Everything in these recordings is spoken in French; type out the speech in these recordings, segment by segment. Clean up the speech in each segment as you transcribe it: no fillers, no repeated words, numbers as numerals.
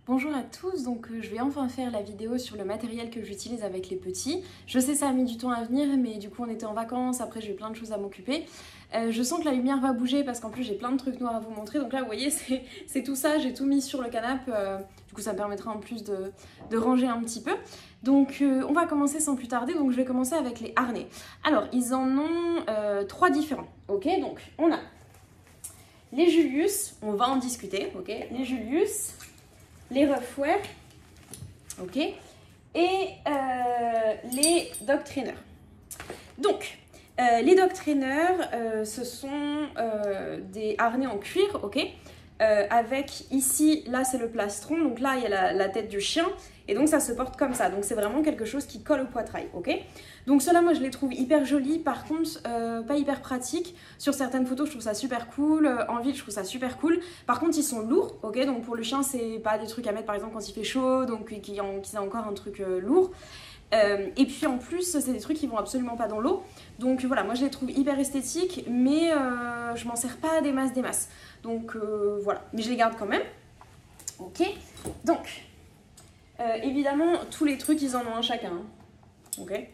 Bonjour à tous, donc je vais enfin faire la vidéo sur le matériel que j'utilise avec les petits. Je sais ça a mis du temps à venir mais du coup on était en vacances, après j'ai plein de choses à m'occuper. Je sens que la lumière va bouger parce qu'en plus j'ai plein de trucs noirs à vous montrer. Donc là vous voyez c'est tout ça, j'ai tout mis sur le canapé. Du coup ça me permettra en plus de ranger un petit peu. Donc on va commencer sans plus tarder, donc je vais commencer avec les harnais. Alors ils en ont 3 différents, ok. Donc on a les Julius, on va en discuter, ok. Les Julius, les Ruffwear, ok, et les Dog Trainer. Donc, les Dog Trainer, ce sont des harnais en cuir, ok, avec ici, là c'est le plastron, donc là il y a la tête du chien, et donc ça se porte comme ça, donc c'est vraiment quelque chose qui colle au poitrail, ok. Donc ceux-là, moi je les trouve hyper jolis, par contre pas hyper pratiques. Sur certaines photos je trouve ça super cool, en ville je trouve ça super cool. Par contre ils sont lourds, ok, donc pour le chien c'est pas des trucs à mettre par exemple quand il fait chaud, donc qu'ils ont encore un truc lourd. Et puis en plus c'est des trucs qui vont absolument pas dans l'eau. Donc voilà, moi je les trouve hyper esthétiques, mais je m'en sers pas des masses. Donc voilà, mais je les garde quand même. Ok, donc évidemment tous les trucs ils en ont un chacun, hein. Ok.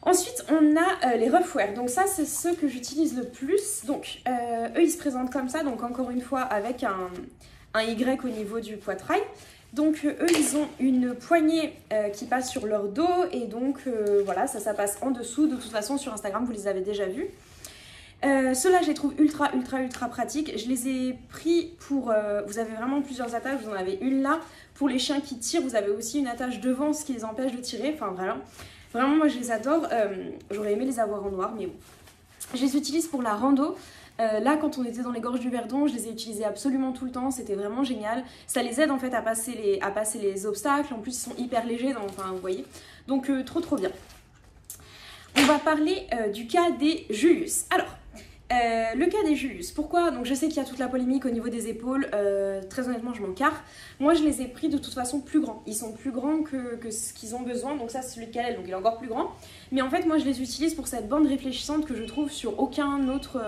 Ensuite, on a les Ruffwear. Donc ça, c'est ceux que j'utilise le plus. Donc, eux, ils se présentent comme ça. Donc, encore une fois, avec un Y au niveau du poitrail. Donc, eux, ils ont une poignée qui passe sur leur dos. Et donc, voilà, ça passe en dessous. De toute façon, sur Instagram, vous les avez déjà vus. Ceux-là, je les trouve ultra pratiques. Je les ai pris pour... vous avez vraiment plusieurs attaches. Vous en avez une là. Pour les chiens qui tirent, vous avez aussi une attache devant, ce qui les empêche de tirer. Enfin, vraiment... Vraiment, moi je les adore. J'aurais aimé les avoir en noir, mais bon. Je les utilise pour la rando. Là, quand on était dans les gorges du Verdon, je les ai utilisés absolument tout le temps. C'était vraiment génial. Ça les aide en fait à passer les obstacles. En plus, ils sont hyper légers, donc, enfin, vous voyez. Donc, trop bien. On va parler du cas des Julius. Alors, le cas des Julius, pourquoi? Donc je sais qu'il y a toute la polémique au niveau des épaules, très honnêtement je m'en carre. Moi je les ai pris de toute façon plus grands, ils sont plus grands que ce qu'ils ont besoin, donc ça c'est celui de Kalel, donc il est encore plus grand. Mais en fait moi je les utilise pour cette bande réfléchissante que je trouve sur aucun autre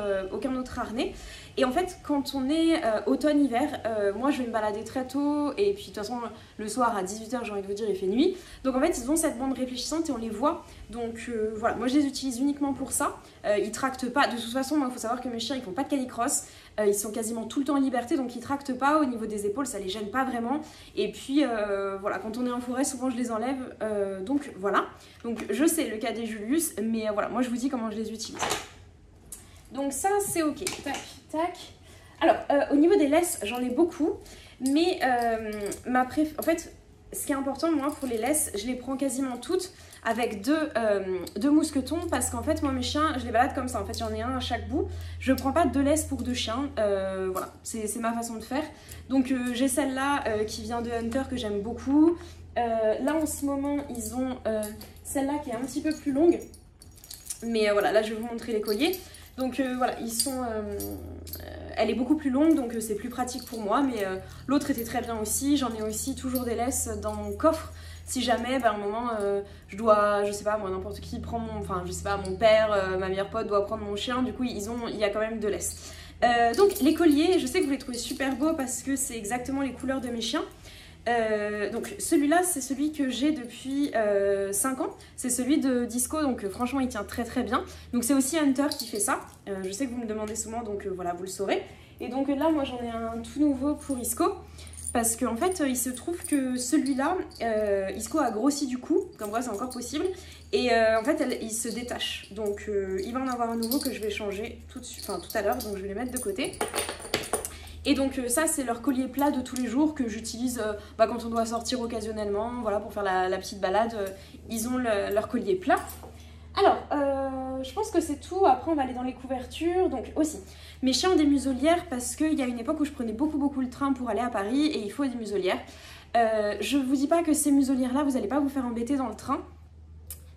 harnais. Et en fait quand on est automne-hiver, moi je vais me balader très tôt, et puis de toute façon le soir à 18 h j'ai envie de vous dire il fait nuit. Donc en fait ils ont cette bande réfléchissante et on les voit, donc voilà, moi je les utilise uniquement pour ça. Ils tractent pas, de toute façon moi il faut savoir que mes chiens ils font pas de canicross, ils sont quasiment tout le temps en liberté, donc ils tractent pas. Au niveau des épaules ça les gêne pas vraiment. Et puis voilà, quand on est en forêt souvent je les enlève, donc voilà. Donc je sais le cas des Julius, mais voilà, moi je vous dis comment je les utilise. Donc ça c'est ok, tac, tac. Alors au niveau des laisses j'en ai beaucoup, mais en fait ce qui est important moi pour les laisses, je les prends quasiment toutes avec deux mousquetons, parce qu'en fait moi mes chiens je les balade comme ça, en fait j'en ai un à chaque bout. Je prends pas 2 laisses pour 2 chiens, voilà, c'est ma façon de faire. Donc j'ai celle-là qui vient de Hunter que j'aime beaucoup. Là en ce moment ils ont celle-là qui est un petit peu plus longue, mais voilà, là je vais vous montrer les colliers. Donc voilà, ils sont, elle est beaucoup plus longue, donc c'est plus pratique pour moi, mais l'autre était très bien aussi. J'en ai aussi toujours des laisses dans mon coffre. Si jamais, à un moment, je dois, je sais pas, moi, n'importe qui prend mon, enfin, je sais pas, mon père, ma meilleure pote doit prendre mon chien, du coup, il y a quand même 2 laisses. Donc, les colliers, je sais que vous les trouvez super beaux parce que c'est exactement les couleurs de mes chiens. Donc celui-là c'est celui que j'ai depuis 5 ans, c'est celui de Disco, donc franchement il tient très bien. Donc c'est aussi Hunter qui fait ça, je sais que vous me demandez souvent, donc voilà, vous le saurez. Et donc là moi j'en ai un tout nouveau pour Isco, parce qu'en fait il se trouve que celui-là, Isco a grossi du coup, comme quoi c'est encore possible, et en fait il se détache. Donc il va en avoir un nouveau que je vais changer tout à l'heure, donc je vais les mettre de côté. Et donc ça c'est leur collier plat de tous les jours que j'utilise quand on doit sortir occasionnellement, voilà, pour faire la petite balade, ils ont leur collier plat. Alors, je pense que c'est tout. Après on va aller dans les couvertures. Donc aussi, mes chiens ont des muselières parce qu'il y a une époque où je prenais beaucoup le train pour aller à Paris et il faut des muselières. Je vous dis pas que ces muselières là vous n'allez pas vous faire embêter dans le train.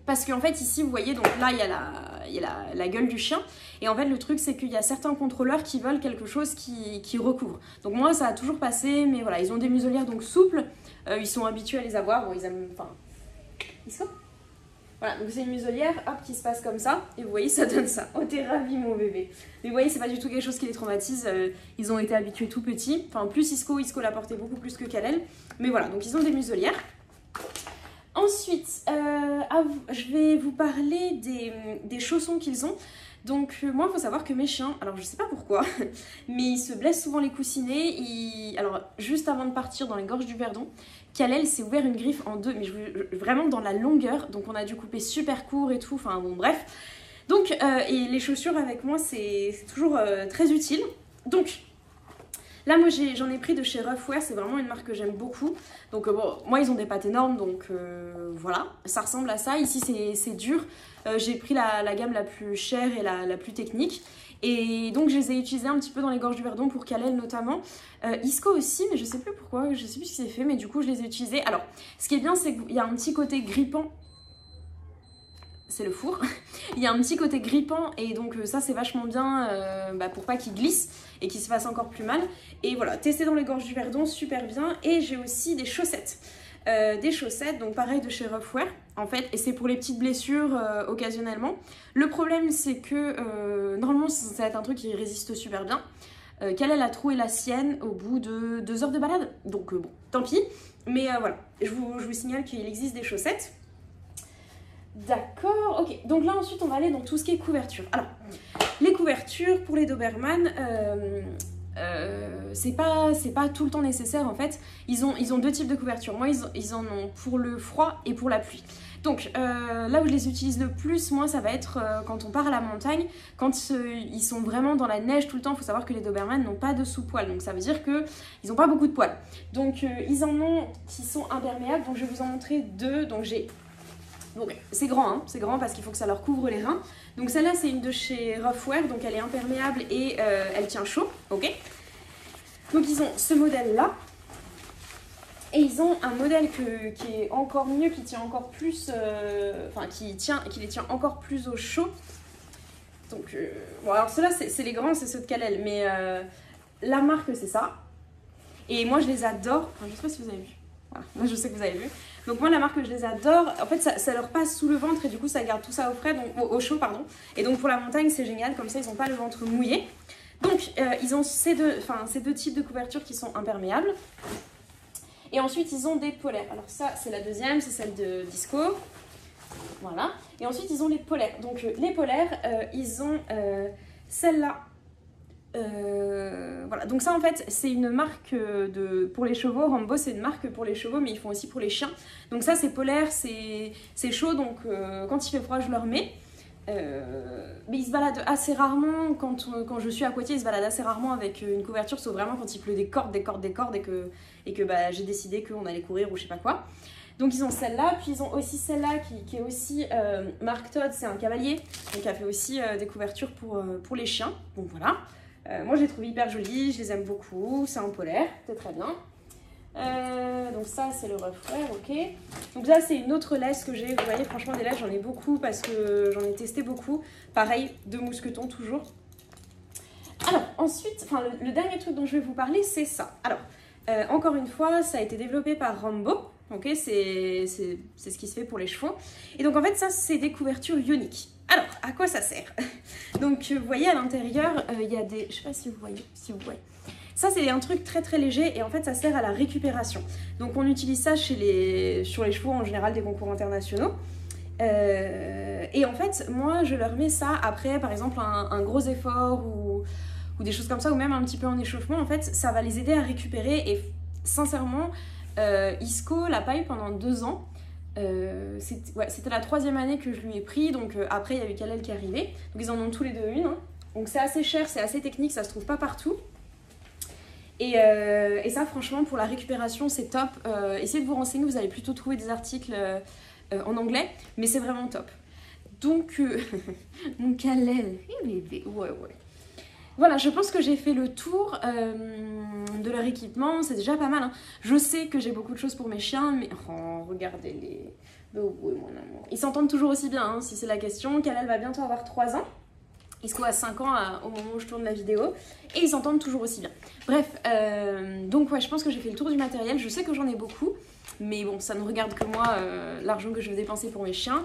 Parce qu'en fait ici vous voyez, donc là il y a la gueule du chien. Et en fait le truc c'est qu'il y a certains contrôleurs qui veulent quelque chose qui recouvre. Donc moi ça a toujours passé, mais voilà, ils ont des muselières donc souples. Ils sont habitués à les avoir, bon ils aiment, enfin... Ils sont... Voilà, donc c'est une muselière, hop, qui se passe comme ça. Et vous voyez, ça donne ça. Oh, t'es ravi, mon bébé. Mais vous voyez, c'est pas du tout quelque chose qui les traumatise. Ils ont été habitués tout petits. Enfin, plus Isco l'a porté beaucoup plus que Kalel. Mais voilà, donc ils ont des muselières. Ensuite, je vais vous parler des chaussons qu'ils ont. Donc moi, il faut savoir que mes chiens, alors je sais pas pourquoi, mais ils se blessent souvent les coussinets. Alors juste avant de partir dans les gorges du Verdon, Kalel s'est ouvert une griffe en deux, mais vraiment dans la longueur. Donc on a dû couper super court et tout, enfin bon bref. Donc, et les chaussures avec moi, c'est toujours très utile. Donc là, moi, j'en ai pris de chez Roughwear, c'est vraiment une marque que j'aime beaucoup. Donc bon, moi, ils ont des pattes énormes, donc voilà, ça ressemble à ça. Ici, c'est dur. J'ai pris la gamme la plus chère et la plus technique. Et donc, je les ai utilisés un petit peu dans les gorges du Verdon pour Kalel notamment. Isco aussi, mais je sais plus pourquoi, je sais plus ce qui s'est fait, mais du coup, je les ai utilisés. Alors, ce qui est bien, c'est qu'il y a un petit côté grippant. C'est le four. Il y a un petit côté grippant et donc ça c'est vachement bien pour pas qu'il glisse et qu'il se fasse encore plus mal. Et voilà, testé dans les gorges du Verdon, super bien. Et j'ai aussi des chaussettes. Donc pareil de chez Roughwear en fait, et c'est pour les petites blessures occasionnellement. Le problème c'est que normalement ça va être un truc qui résiste super bien. Kalel a troué la sienne au bout de 2 heures de balade, donc bon, tant pis. Mais voilà, je vous signale qu'il existe des chaussettes. D'accord, ok. Donc là ensuite on va aller dans tout ce qui est couverture. Alors, les couvertures pour les Doberman, c'est pas tout le temps nécessaire en fait. Ils ont 2 types de couverture. Moi ils en ont pour le froid et pour la pluie. Donc là où je les utilise le plus, moi ça va être quand on part à la montagne, quand ils sont vraiment dans la neige tout le temps. Il faut savoir que les Doberman n'ont pas de sous-poils, donc ça veut dire qu'ils n'ont pas beaucoup de poils. Donc ils en ont qui sont imperméables, donc je vais vous en montrer 2. Donc j'ai... Donc c'est grand, hein, c'est grand parce qu'il faut que ça leur couvre les reins. Donc celle-là c'est une de chez Roughwear, donc elle est imperméable et elle tient chaud, ok. Donc ils ont ce modèle-là. Et ils ont un modèle qui est encore mieux, qui tient encore plus, qui les tient encore plus au chaud. Donc bon alors ceux-là c'est les grands, c'est ceux de Kalel, mais la marque c'est ça. Et moi je les adore, enfin, je sais pas si vous avez vu. Voilà, moi je sais que vous avez vu. Donc moi la marque que je les adore, en fait ça leur passe sous le ventre et du coup ça garde tout ça au frais, donc au chaud pardon. Et donc pour la montagne c'est génial, comme ça ils n'ont pas le ventre mouillé. Donc ils ont ces deux types de couvertures qui sont imperméables. Et ensuite ils ont des polaires. Alors ça c'est la deuxième, c'est celle de Disco. Voilà. Et ensuite ils ont les polaires. Donc les polaires, ils ont celle-là. Voilà, donc ça en fait c'est une marque pour les chevaux. Rambo c'est une marque pour les chevaux, mais ils font aussi pour les chiens. Donc ça c'est polaire, c'est chaud, donc quand il fait froid je leur mets. Mais ils se baladent assez rarement, quand je suis à Poitiers ils se baladent assez rarement avec une couverture, sauf vraiment quand il pleut des cordes et que j'ai décidé qu'on allait courir ou je sais pas quoi. Donc ils ont celle-là, puis ils ont aussi celle-là qui est aussi Marc Todd, c'est un cavalier, donc elle fait aussi des couvertures pour les chiens. Donc voilà. Moi je les trouve hyper jolies, je les aime beaucoup, c'est en polaire, c'est très bien. Donc ça c'est le Roughwear, ok. Donc là c'est une autre laisse que j'ai, vous voyez franchement des laisses j'en ai beaucoup parce que j'en ai testé beaucoup. Pareil, de mousqueton toujours. Alors ensuite, le dernier truc dont je vais vous parler c'est ça. Alors encore une fois ça a été développé par Rambo, ok, c'est ce qui se fait pour les chevaux. Et donc en fait ça c'est des couvertures ioniques. Alors, à quoi ça sert? Donc, vous voyez à l'intérieur, il y a des... Je sais pas si vous voyez, Ça, c'est un truc très très léger et en fait, ça sert à la récupération. Donc, on utilise ça sur les chevaux en général des concours internationaux. Et en fait, moi, je leur mets ça après, par exemple, un gros effort ou des choses comme ça, ou même un petit peu en échauffement. En fait, ça va les aider à récupérer et sincèrement, Isco l'a pas eu pendant 2 ans. C'était la 3e année que je lui ai pris, donc après il y a eu Kalel qui est arrivé, donc ils en ont tous les 2 une, hein. Donc c'est assez cher, c'est assez technique, ça se trouve pas partout, et ça franchement pour la récupération c'est top. Essayez de vous renseigner, vous allez plutôt trouver des articles en anglais, mais c'est vraiment top. Donc mon Kalel, ouais. Voilà, je pense que j'ai fait le tour de leur équipement, c'est déjà pas mal, hein. Je sais que j'ai beaucoup de choses pour mes chiens, mais oh, regardez-les. Oh, oui, mon amour. Ils s'entendent toujours aussi bien, hein, si c'est la question. Kalel va bientôt avoir 3 ans. Isco a 5 ans au moment où je tourne la vidéo et ils s'entendent toujours aussi bien. Bref, donc ouais, je pense que j'ai fait le tour du matériel. Je sais que j'en ai beaucoup, mais bon, ça ne regarde que moi, l'argent que je vais dépenser pour mes chiens.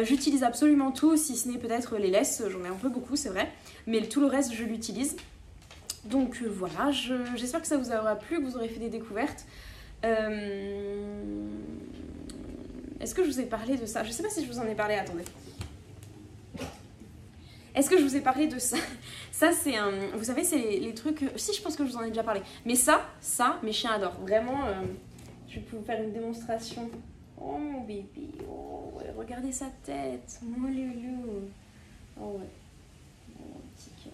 J'utilise absolument tout, si ce n'est peut-être les laisses. J'en ai un peu beaucoup, c'est vrai, mais tout le reste, je l'utilise. Donc voilà, j'espère que ça vous aura plu, que vous aurez fait des découvertes. Est-ce que je vous ai parlé de ça? Je sais pas si je vous en ai parlé, attendez. Est-ce que je vous ai parlé de ça? Ça, c'est un... Vous savez, c'est les trucs... Si, je pense que je vous en ai déjà parlé. Mais ça, mes chiens adorent. Vraiment, je vais vous faire une démonstration. Oh, mon bébé. Oh, ouais, regardez sa tête. Mon loulou. Oh, ouais. Oh, petit cœur.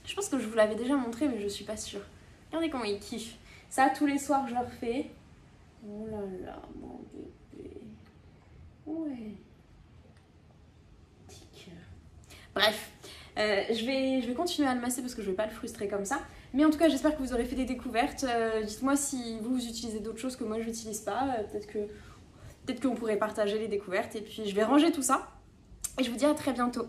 Je pense que je vous l'avais déjà montré, mais je suis pas sûre. Regardez comment il kiffe. Ça, tous les soirs, je leur fais. Oh là là, mon bébé. Ouais. Bref, je vais continuer à le masser parce que je ne vais pas le frustrer comme ça. Mais en tout cas, j'espère que vous aurez fait des découvertes. Dites-moi si vous utilisez d'autres choses que moi je n'utilise pas. Peut-être qu'on pourrait partager les découvertes. Et puis je vais ranger tout ça. Et je vous dis à très bientôt.